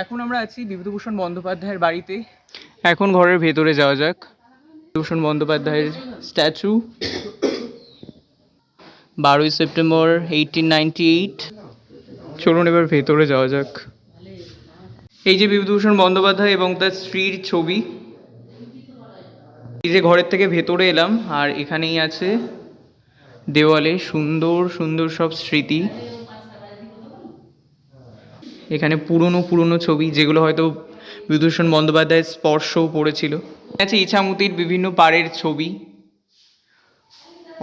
এখন আমরা আছি বিভূতিভূষণ বন্দ্যোপাধ্যায়ের বাড়িতে। এখন ঘরের ভেতরে যাওয়া যাক। বিভূতিভূষণ বন্দ্যোপাধ্যায়ের স্ট্যাচু, 12ই সেপ্টেম্বর 1898। চলুন এবার ভেতরে যাওয়া যাক। এই যে বিভূতিভূষণ বন্দ্যোপাধ্যায় এবং তার স্ত্রীর ছবি। এই যে ঘরের থেকে ভেতরে এলাম, আর এখানেই আছে দেওয়ালে সুন্দর সুন্দর সব স্মৃতি। এখানে পুরনো পুরনো ছবি, যেগুলো হয়তো বিভূতিভূষণ বন্দ্যোপাধ্যায়ের স্পর্শও পড়েছিল। আছে ইছামতির বিভিন্ন পাড়ের ছবি।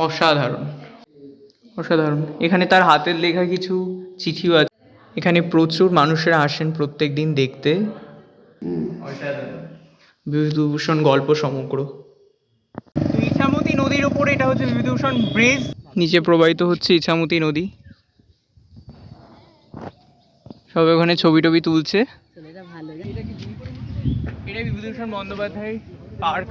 অসাধারণ অসাধারণ। এখানে তার হাতের লেখা কিছু চিঠিও আছে। এখানে প্রচুর মানুষেরা আসেন প্রত্যেক দিন দেখতে। অসাধারণ। বিভূতিভূষণ গল্প সমগ্র। তো ইছামতি নদীর ওপরে এটা হচ্ছে বিভূতিভূষণ ব্রিজ। নিচে প্রবাহিত হচ্ছে ইছামতি নদী। সব ওখানে ছবি টবি তুলছে। এটা বিভূতিভূষণ বন্দ্যোপাধ্যায় পার্ক।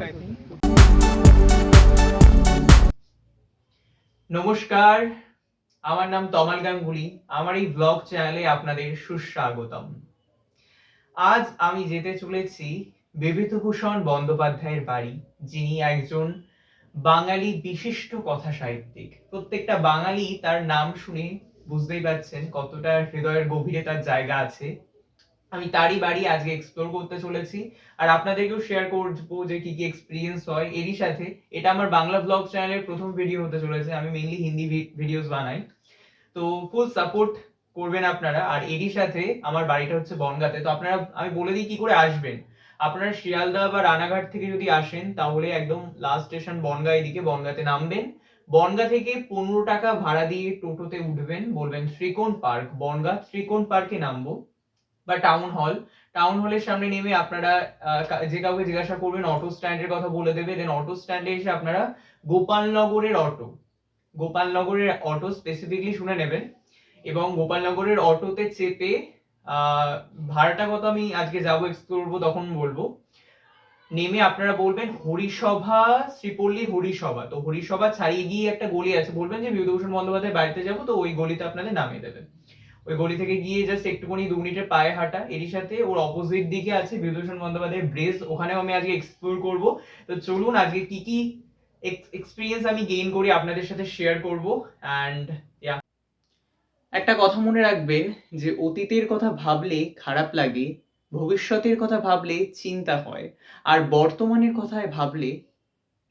নমস্কার, আমার নাম তমাল গাঙ্গুলি। আমার এই ব্লগ চ্যানেলে আপনাদের সুস্বাগতম। আজ আমি যেতে চলেছি বিভূতিভূষণ বন্দ্যোপাধ্যায়ের বাড়ি, যিনি একজন বাঙালি বিশিষ্ট কথা সাহিত্যিক। প্রত্যেকটা বাঙালি তার নাম শুনে বুঝতেই পারছেন কতটা হৃদয়ের গভীরে তার জায়গা আছে। আমি তারই বাড়ি আজকে এক্সপ্লোর করতে চলেছি, আর আপনাদেরকেও শেয়ার করবো যে কি কি এক্সপিরিয়েন্স হয়। এরই সাথে এটা আমার বাংলা ব্লগ চ্যানেলের প্রথম ভিডিও হতে চলেছে। আমি মেইনলি হিন্দি ভিডিওস বানাই, তো ফুল সাপোর্ট করবেন আপনারা। আর এরই সাথে আমার বাড়িটা হচ্ছে বনগাঁতে। তো আপনারা, আমি বলে দিই কি করে আসবেন। আপনারা শিয়ালদা বা রানাঘাট থেকে যদি আসেন, তাহলে একদম লাস্ট স্টেশন বনগাঁ, এদিকে বনগাঁতে নামবেন। বনগাঁ থেকে 15 টাকা ভাড়া দিয়ে টোটোতে উঠবেন, বলবেন ত্রিকোণ পার্ক বনগাঁ, ত্রিকোণ পার্কে নামবো। বা টাউন হলের সামনে নেমে আপনারা যে কাউকে জিজ্ঞাসা করবেন, অটো স্ট্যান্ডের কথা বলে দেবে। দেন অটো স্ট্যান্ডে এসে আপনারা গোপালনগরের অটো স্পেসিফিকলি শুনে নেবেন, এবং গোপালনগরের অটোতে চেপে ভাড়াটা কত আমি আজকে যাবো এক্সপ্লোর করবো, তখন বলবো। নেমে আপনারা বলবেন হরিসভা, শ্রীপল্লী হরিসভা। তো হরিসভা ছাড়িয়ে গিয়ে একটা গলি আছে, বলবেন যে বিভূতিভূষণ বন্দ্যোপাধ্যায়ের বাড়িতে যাবো, তো ওই গলিতে আপনাদের নামিয়ে দেবে। ওই গলি থেকে গিয়ে জাস্ট একটুখানি 2 মিনিটের পায়ে হাঁটা। এরই সাথে ওর অপোজিট দিকে আছে বিভূতিভূষণ বন্দ্যোপাধ্যায়ের ব্রিজ, ওখানেও আমি আজকে এক্সপ্লোর করব। তো চলুন আজকে কি কি এক্সপিরিয়েন্স আমি গেইন করি আপনাদের সাথে শেয়ার করব। অ্যান্ড একটা কথা মনে রাখবেন যে অতীতের কথা ভাবলে খারাপ লাগে, ভবিষ্যতের কথা ভাবলে চিন্তা হয়, আর বর্তমানের কথায় ভাবলে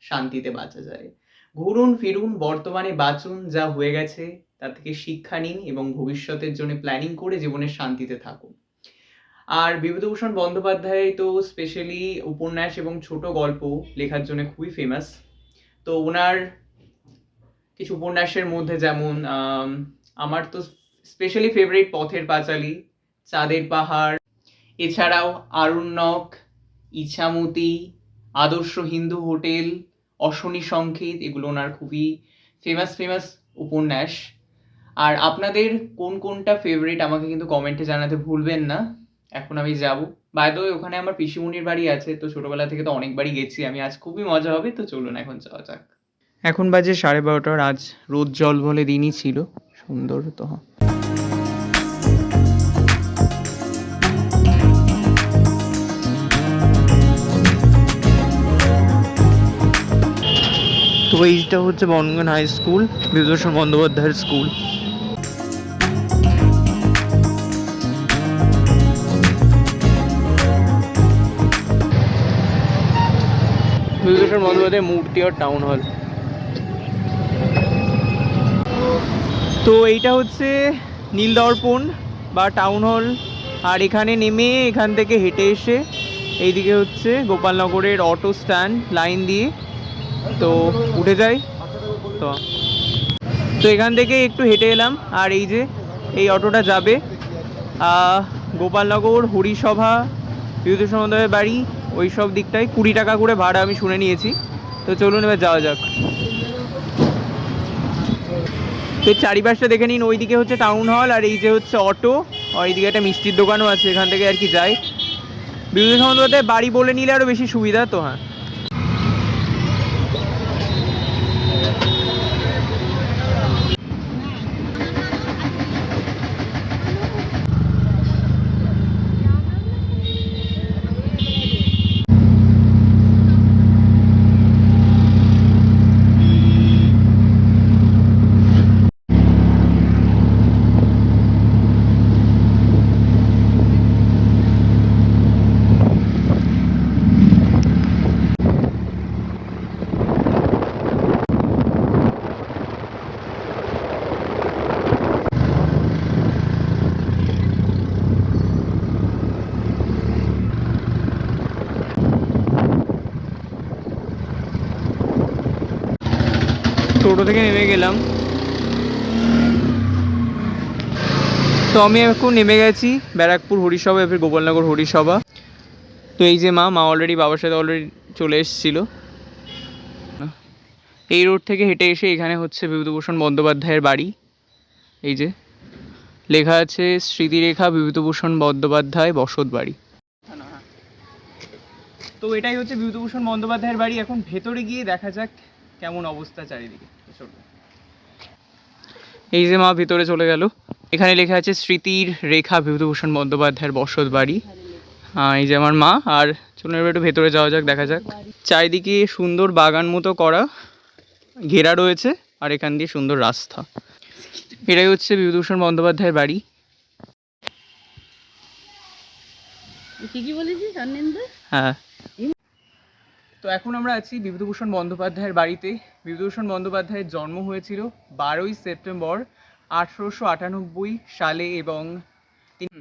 শান্তিতে বাঁচা যায়। ঘুরুন ফিরুন, বর্তমানে বাঁচুন, যা হয়ে গেছে তা থেকে শিক্ষা নিন এবং ভবিষ্যতের জন্য প্ল্যানিং করে জীবনের শান্তিতে থাকুন। আর বিভূতিভূষণ বন্দ্যোপাধ্যায় তো স্পেশালি উপন্যাস এবং ছোট গল্প লেখার জন্য খুবই ফেমাস। তো ওনার কিছু উপন্যাসের মধ্যে যেমন আমার তো স্পেশালি ফেভারিট পথের পাঁচালী, চাঁদের পাহাড়, এছাড়াও আরণ্যক, ইছামতি, আদর্শ হিন্দু হোটেল, অশনি সংকেত, এগুলো ওনার খুবই ফেমাস উপন্যাস। আর আপনাদের কোন কোনটা ফেভারিট আমাকে কিন্তু কমেন্টে জানাতে ভুলবেন না। এখন আমি যাব, বাই দ্য ওয়ে ওখানে আমার পিসিমণির বাড়ি আছে, তো ছোটবেলা থেকে তো অনেকবারই গেছি আমি। আজ খুবই মজা হবে, তো চলুন এখন যাওয়া যাক। এখন বাজে 12:30। আজ রোদ জল বলে দিনই ছিল, সুন্দর। তো তো এইটা হচ্ছে বনগাঁ হাই স্কুল, বিভূতিভূষণ বন্দ্যোপাধ্যায়ের স্কুল। বিভূতিভূষণ বন্দ্যোপাধ্যায়ের মূর্তি আর টাউন হল। তো এইটা হচ্ছে নীলদর্পণ বা টাউন হল। আর এখানে নেমে এখান থেকে হেঁটে এসে এইদিকে হচ্ছে গোপালনগরের অটো স্ট্যান্ড, লাইন দিয়ে তো উঠে যাই। তো এখান থেকে একটু হেঁটে এলাম, আর এই যে এই অটোটা যাবে গোপালনগর, হরিসভা, বিভূতিভূষণ বন্দ্যোপাধ্যায়ের বাড়ি, ওই সব দিকটায় 20 টাকা করে ভাড়া আমি শুনে নিয়েছি। তো চলুন এবার যাওয়া যাক। তো চারিপাশটা দেখে নিন, ওইদিকে হচ্ছে টাউন হল, আর এই যে হচ্ছে অটো, আর এইদিকে একটা মিষ্টির দোকানও আছে, এখান থেকে আর কি যাই। বিভূতিভূষণ বন্দ্যোপাধ্যায়ের বাড়ি বলে নিলে আরও বেশি সুবিধা। তো হ্যাঁ, টোটো থেকে নেমে গেলাম। তো আমি এখন নেমে গেছি ব্যারাকপুর হরিসভা, এবার গোপালনগর হরিসভা। তো এই যে মা অলরেডি বাবার সাথে অলরেডি চলে এসেছিল। এই রোড থেকে হেঁটে এসে এখানে হচ্ছে বিভূতিভূষণ বন্দ্যোপাধ্যায়ের বাড়ি। এই যে লেখা আছে স্মৃতিরেখা বিভূতিভূষণ বন্দ্যোপাধ্যায় বসত বাড়ি। তো এটাই হচ্ছে বিভূতিভূষণ বন্দ্যোপাধ্যায়ের বাড়ি। এখন ভেতরে গিয়ে দেখা যাক কেমন অবস্থা চারিদিকে। এই যে মা ভেতরে চলে গেল। এখানে লেখা আছে স্মৃতির রেখা বিভূতিভূষণ বন্দ্যোপাধ্যায়ের বসত বাড়ি। এই যে আমার মা। আর চলুন এবার একটু ভেতরে যাওয়া যাক, দেখা যাক। চারিদিকে সুন্দর বাগান মতো করা, ঘেরা রয়েছে, আর এখান দিয়ে সুন্দর রাস্তা। এটাই হচ্ছে বিভূতিভূষণ বন্দ্যোপাধ্যায়ের বাড়ি। হ্যাঁ, তো এখন আমরা আছি বিভূতিভূষণ বন্দ্যোপাধ্যায়ের বাড়িতে। বিভূতিভূষণ বন্দ্যোপাধ্যায়ের জন্ম হয়েছিল 12ই সেপ্টেম্বর 1898 সালে এবং তিনি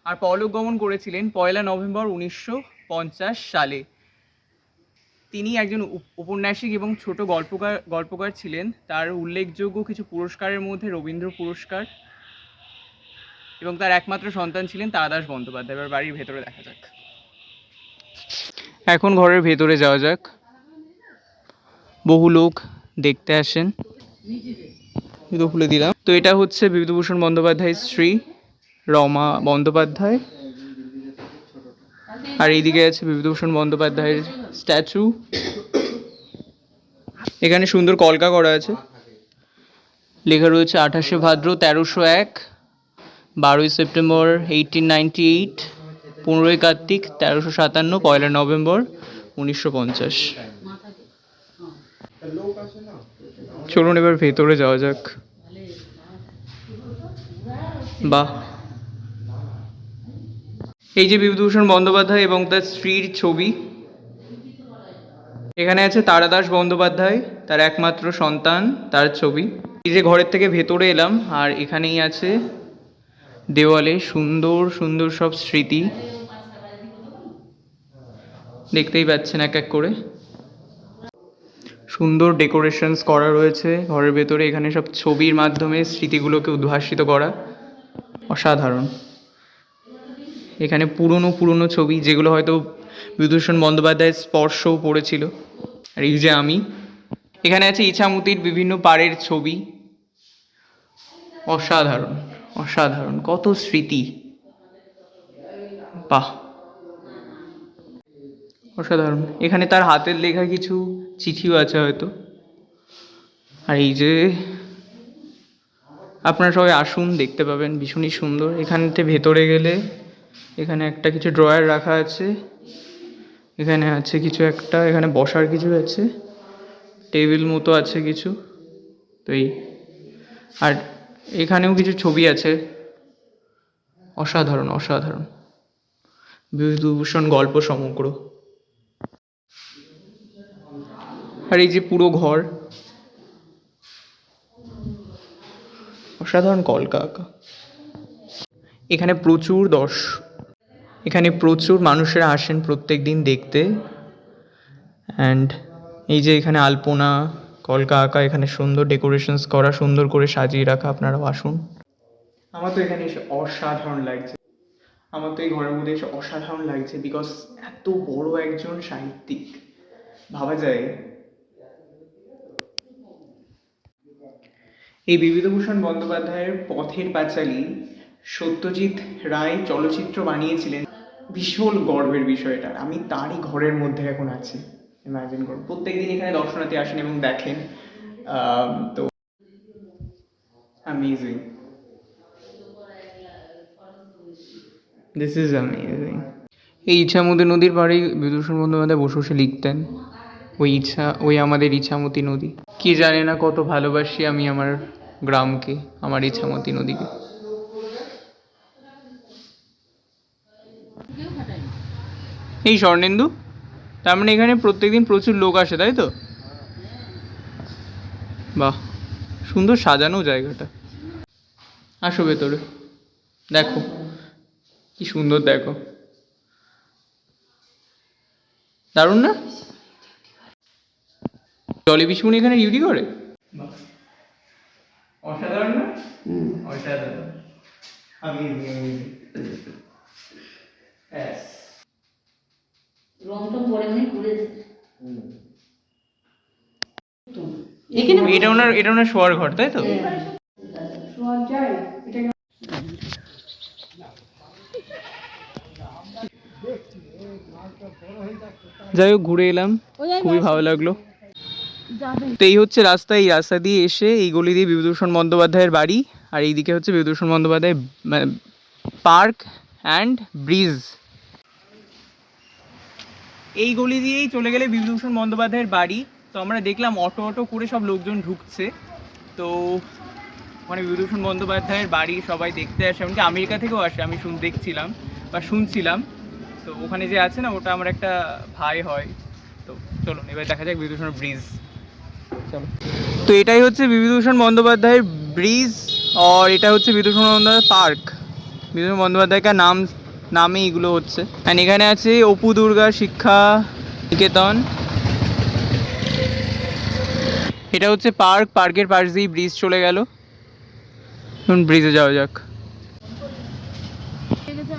আর পরলোক গমন করেছিলেন 1 নভেম্বর 1950 সালে। তিনি একজন ঔপন্যাসিক এবং ছোট গল্পকার ছিলেন। তার উল্লেখযোগ্য কিছু পুরস্কারের মধ্যে রবীন্দ্র পুরস্কার, এবং তার একমাত্র সন্তান ছিলেন তারাদাস বন্দ্যোপাধ্যায়। এবার বাড়ির ভেতরে দেখা যাক। এখন ঘরের ভেতরে যাওয়া যাক। বহু লোক দেখতে আসেন। খুলে দিলাম। তো এটা হচ্ছে বিভূতিভূষণ বন্দ্যোপাধ্যায়ের স্ত্রী রমা বন্দ্যোপাধ্যায়, আর এইদিকে আছে বিভূতিভূষণ বন্দ্যোপাধ্যায়ের স্ট্যাচু। এখানে সুন্দর কলকা করা আছে, লেখা রয়েছে 28শে ভাদ্র 1301, 12ই সেপ্টেম্বর 1898, 15ই কার্তিক 1357, 1 নভেম্বর 1950। চলুন এবার ভেতরে যাওয়া যাক। বাহ, এই যে বিভূতিভূষণ বন্দ্যোপাধ্যায় এবং তার স্ত্রীর ছবি। এখানে আছে তারাদাস বন্দ্যোপাধ্যায়, তার একমাত্র সন্তান, তার ছবি। এই যে ঘরের থেকে ভেতরে এলাম, আর এখানেই আছে দেওয়ালে সুন্দর সুন্দর সব স্মৃতি, দেখতেই পাচ্ছেন এক এক করে। সুন্দর ডেকোরেশনস করা রয়েছে ঘরের ভেতরে। এখানে সব ছবির মাধ্যমে স্মৃতিগুলোকে উদ্ভাসিত করা, অসাধারণ। এখানে পুরনো ছবি, যেগুলো হয়তো বিভূতিভূষণ বন্দ্যোপাধ্যায়ের স্পর্শও পড়েছিল। আর এই যে আমি, এখানে আছে ইছামতির বিভিন্ন পাড়ের ছবি। অসাধারণ অসাধারণ, কত স্মৃতি, বাহ, অসাধারণ। এখানে তার হাতের লেখা কিছু চিঠিও আছে হয়তো। আর এই যে আপনারা সবাই আসুন, দেখতে পাবেন, ভীষণই সুন্দর। এখানতে ভেতরে গেলে এখানে একটা কিছু ড্রয়ার রাখা আছে, এখানে আছে কিছু একটা, এখানে বসার কিছু আছে, টেবিল মতো আছে কিছু। তো এই, আর এখানেও কিছু ছবি আছে। অসাধারণ অসাধারণ, বিভূতিভূষণ গল্প সমগ্র। আর এই যে পুরো ঘর, অসাধারণ কলকা আঁকা। এখানে প্রচুর মানুষেরা আসেন প্রত্যেক দিন দেখতে। অ্যান্ড এই যে এখানে আলপনা, কলকা আঁকা, এখানে সুন্দর ডেকোরেশনস করা, সুন্দর করে সাজিয়ে রাখা। আপনারাও আসুন। আমার তো এখানে এসে অসাধারণ লাগছে। আমার তো এই ঘরের মধ্যে এসে অসাধারণ লাগছে, বিকজ এত বড় একজন সাহিত্যিক, ভাবা যায়। এই বিভূতিভূষণ বন্দ্যোপাধ্যায়ের পথের পাঁচালী সত্যজিৎ রায় চলচ্চিত্র বানিয়েছিলেন। ভীষণ গর্বের বিষয় এটা। আমি তারই ঘরের মধ্যে এখন আছি, ইমাজিন করুন। প্রত্যেকদিন এখানে দর্শনার্থী আসেন এবং দেখেন। তো অ্যামেজিং, দিস ইজ অ্যামেজিং। এই ইছামতি নদীর পাড়েই বিভূতিভূষণ বন্দ্যোপাধ্যায় বসে বসে লিখতেন। ওই আমাদের ইছামতি নদী। কি জানে না কত ভালোবাসি আমি আমার গ্রামকে, আমার ইছামতি নদীকে। এই স্বর্ণেন্দু, তার মানে এখানে প্রত্যেকদিন প্রচুর লোক আসে, তাই তো? বাহ, সুন্দর সাজানো জায়গাটা। আসো ভেতরে, দেখো কি সুন্দর, দেখো, দারুণ না? জলি পিসমুনি এখানে ডিউটি করে? বাহ, অসাধারণ না? অসাধারণ। Yes. রং টং পরে মনে করেছে এটা ওনার শোয়ার ঘর, তাই তো? যাই হোক, ঘুরে এলাম, খুবই ভালো লাগলো। তো এই হচ্ছে রাস্তা, এই রাস্তা দিয়ে এসে এই গলি দিয়ে বিভূতিভূষণ বন্দ্যোপাধ্যায়ের বাড়ি, আর এইদিকে হচ্ছে Bibhutibhushan Bandyopadhyay park and bridge. এই গলি দিয়েই চলে গেলে বিভূতিভূষণ বন্দ্যোপাধ্যায়ের বাড়ি। তো আমরা দেখলাম অটো অটো করে সব লোকজন ঢুকছে। তো মানে বিভূতিভূষণ বন্দ্যোপাধ্যায়ের বাড়ি সবাই দেখতে আসে, এমনকি আমেরিকা থেকেও আসে, আমি দেখছিলাম বা শুনছিলাম। তো ওখানে যে আছে না, ওটা আমার একটা ভাই হয়। তো চলুন এবার দেখা যাক বিভূতিভূষণ ব্রিজ। চলো। তো এটাই হচ্ছে বিভূতিভূষণ বন্দ্যোপাধ্যায়ের ব্রিজ, আর এটা হচ্ছে বিভূতিভূষণ বন্দ্যোপাধ্যায় পার্ক। বিভূতিভূষণ বন্দ্যোপাধ্যায়কার নামে এগুলো হচ্ছে। অ্যান্ড এখানে আছে অপু দুর্গা শিক্ষা নিকেতন। এটা হচ্ছে পার্ক, পার্কের পাশ দিয়ে ব্রিজ চলে গেল। ব্রিজে যাওয়া যাক।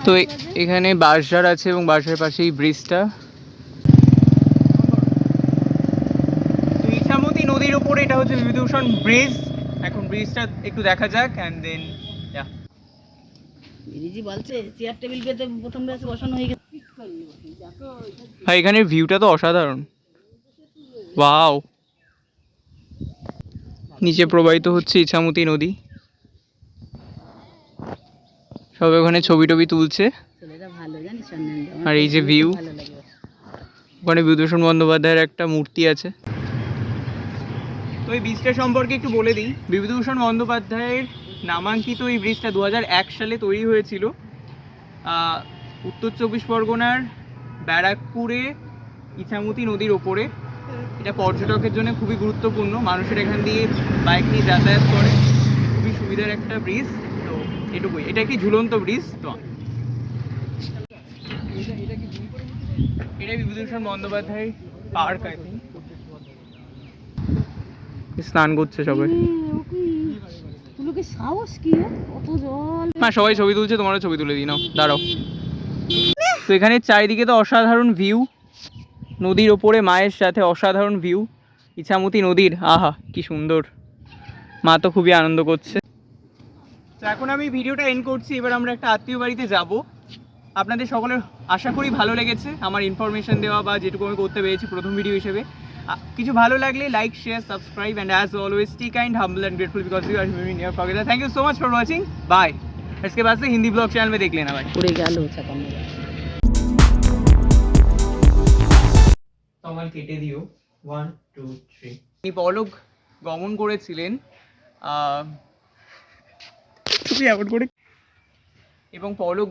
তো এখানে বাঁশঝাড় আছে এবং বাঁশঝাড়ের পাশেই ব্রিজটা। তো ইছামতি নদীর উপরে এটা হচ্ছে বিভূতিভূষণ ব্রিজ। এখন ব্রিজটা একটু দেখা যাক অ্যান্ড দেন দিদি বলছে চেয়ার টেবিল পেতে প্রথম ব্যাচে বসানো হয়ে গেছে। ভাই এখানের ভিউটা তো অসাধারণ। ওয়াও, নিচে প্রবাহিত হচ্ছে ইছামতি নদী, সব ওখানে ছবি টবি তুলছে। ছেলেটা ভালো জানিস সন্ন্যাস, আর এই যে ভিউ, ভালো লাগে। ওখানে বিভূতিভূষণ বন্দ্যোপাধ্যায়ের একটা মূর্তি আছে। তো এই ব্রিজটা সম্পর্কে একটু বলে দিই। বিভূতিভূষণ বন্দ্যোপাধ্যায়ের নামাঙ্কিত এই ব্রিজটা 2001 সালে তৈরি হয়েছিল উত্তর চব্বিশ পরগনার ব্যারাকপুরে ইছামতি নদীর ওপরে। এটা পর্যটকের জন্য খুবই গুরুত্বপূর্ণ, মানুষের এখান দিয়ে বাইক নিয়ে যাতায়াত করে, খুবই সুবিধার একটা ব্রিজ। তো এটুকুই, এটা একটি ঝুলন্ত ব্রিজ। তো এটাই Bibhutibhushan Bandyopadhyay park. I think স্নান করছে সবাই। সাহস কি কত জল। হ্যাঁ, সবাই ছবি তুলছে, তোমারও ছবি তুলে দিই, নাও দাঁড়াও। তো এখানে চারিদিকে তো অসাধারণ ভিউ, নদীর ওপরে মায়ের সাথে অসাধারণ ভিউ, ইছামতি নদীর, আহা কি সুন্দর। মা তো খুবই আনন্দ করছে। তো এখন আমি ভিডিওটা এন্ড করছি। এবার আমরা একটা আত্মীয় বাড়িতে যাব। আপনাদের সকলের আশা করি ভালো লেগেছে আমার ইনফরমেশন দেওয়া বা যেটুকু আমি করতে পেরেছি প্রথম ভিডিও হিসেবে। কিছু ভালো লাগলে like, share, subscribe, and as always stay kind, humble and grateful because you are human never forget. Thank you so much for watching, bye. इसके बाद से हिंदी ब्लॉग चैनल में देख लेना भाई। পড়ে গেল চাকামে। তমাল কেটে দিও 1 2 3। তিনি পরলোক গমন করেছিলেন তুমি এমন করে, এবং পরলোক